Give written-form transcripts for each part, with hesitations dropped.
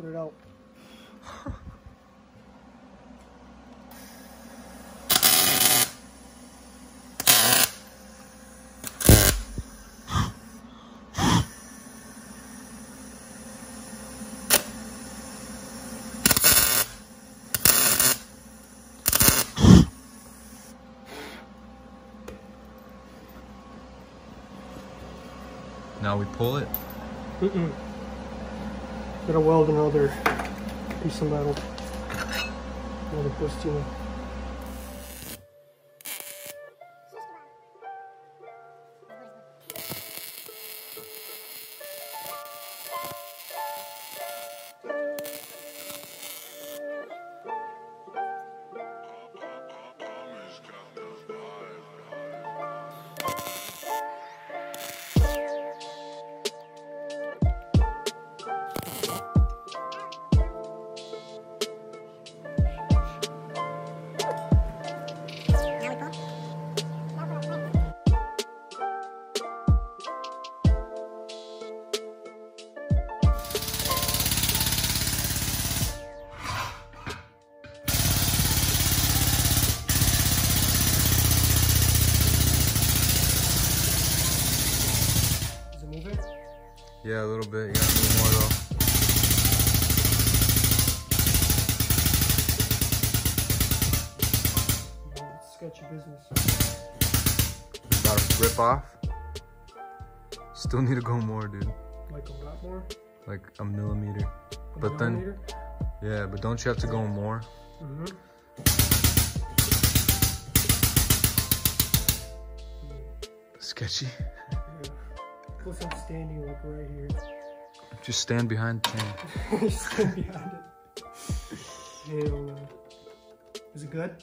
Put it out. Now we pull it. Gotta weld another piece of metal. Another piston. Yeah, a little bit. You gotta move more though. Sketchy business. About to rip off. Still need to go more, dude. Like a lot more? Like a millimeter. But millimeter? Then, yeah, but don't you have to go more? Sketchy. Yeah. Plus I'm standing like right here. Just stand behind the tank. Just stand behind it. Hell no. Is it good?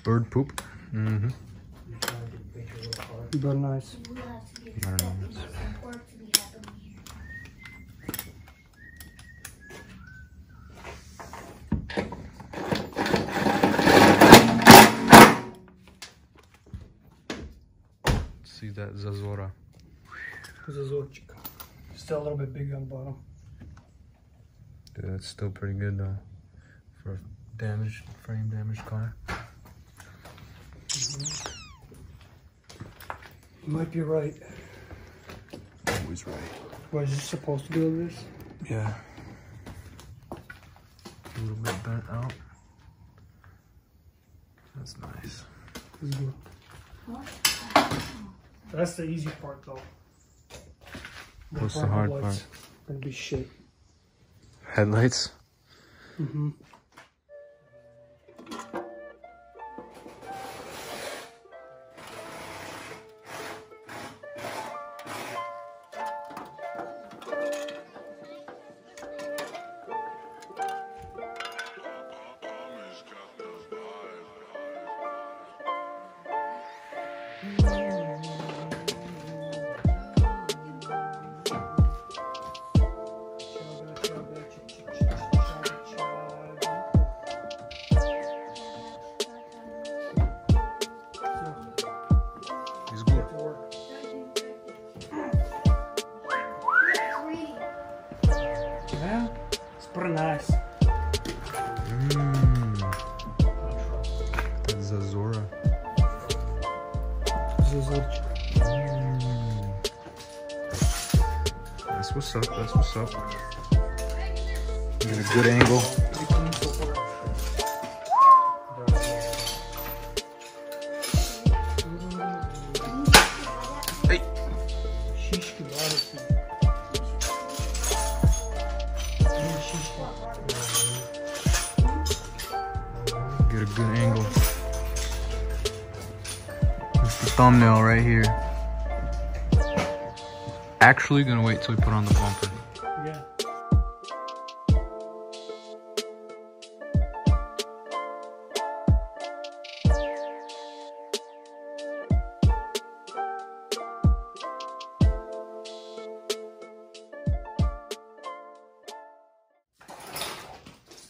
Bird poop. Mm-hmm. But nice. I don't know. See that Zazora. Zazorchik. Still a little bit big on the bottom. Dude, that's still pretty good though for a frame damaged car. You might be right. Always right. What, is this supposed to be like this? Yeah. A little bit bent out. That's nice. This is good. That's the easy part though. What's the hard part? Gonna be shit. Headlights? Mm-hmm. Yeah, it's pretty nice. That's Zazora. That's what's up, that's what's up. Get a good angle. Hey! Get a good angle. That's the thumbnail right here. Actually gonna wait till we put on the bumper. Yeah.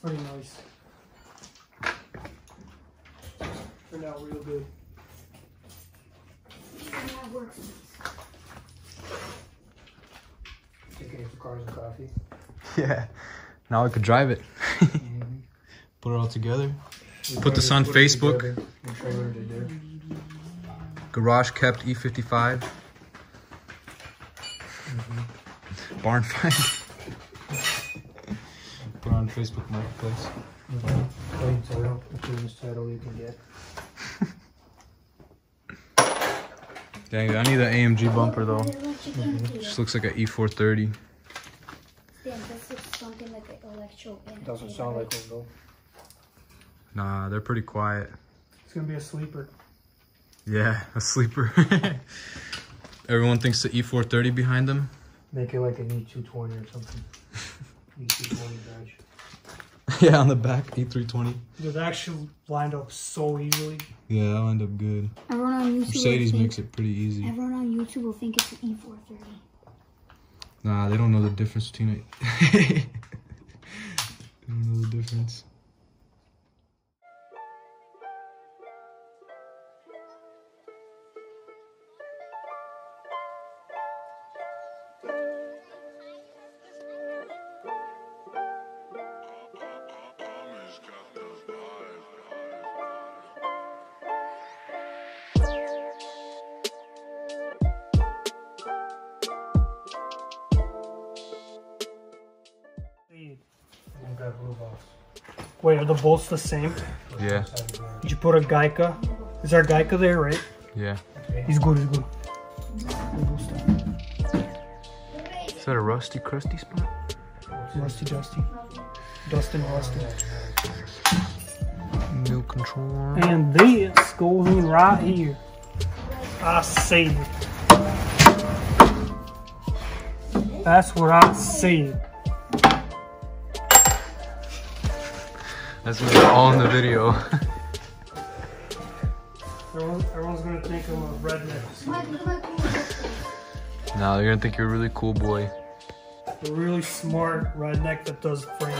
Pretty nice. Turned out real good. Taking it for cars and coffee. Yeah. Now I could drive it. Put it all together. Put this on Facebook. Garage kept E55. Barn find. Put on Facebook Marketplace. Plain title, the cleanest title you can get. Dang, I need an AMG bumper though. Just looks like an E430. Doesn't sound like one though. Nah, they're pretty quiet. It's gonna be a sleeper. Yeah, a sleeper. Everyone thinks the E430 behind them. Make it like an E220 or something. E220 badge. Yeah, on the back, E320. They're actually lined up so easily. Yeah, that'll end up good. Everyone on YouTube Mercedes makes it pretty easy. Everyone on YouTube will think it's an E430. Nah, they don't know the difference between it. They don't know the difference. Wait, are the bolts the same? Yeah. Did you put a Geica? Is our Geica there, right? Yeah. He's good, he's good. Is that a rusty, crusty spot? Rusty, dusty. Dustin, rusty. New control arm. And this goes in right here. I say it. That's what I said. That's gonna be all in the video. Everyone's gonna think I'm a redneck. Now they're gonna think you're a really cool boy. A really smart redneck that does frame.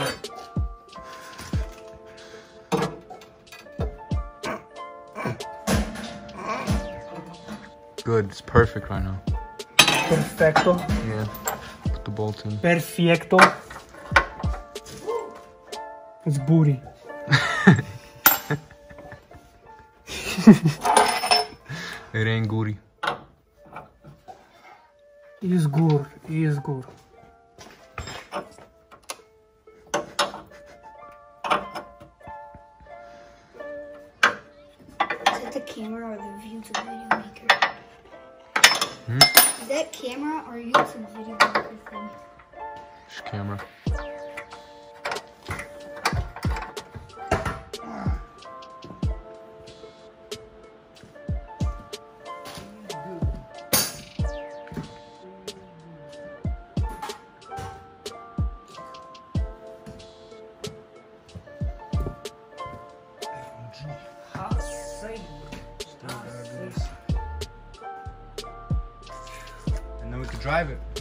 Good, it's perfect right now. Perfecto. Yeah, put the bolt in. Perfecto. It's booty. It ain't goody. He is good. He is good. Is it the camera or the YouTube video maker? Is that camera or YouTube video maker thing? Just camera. And then we could drive it.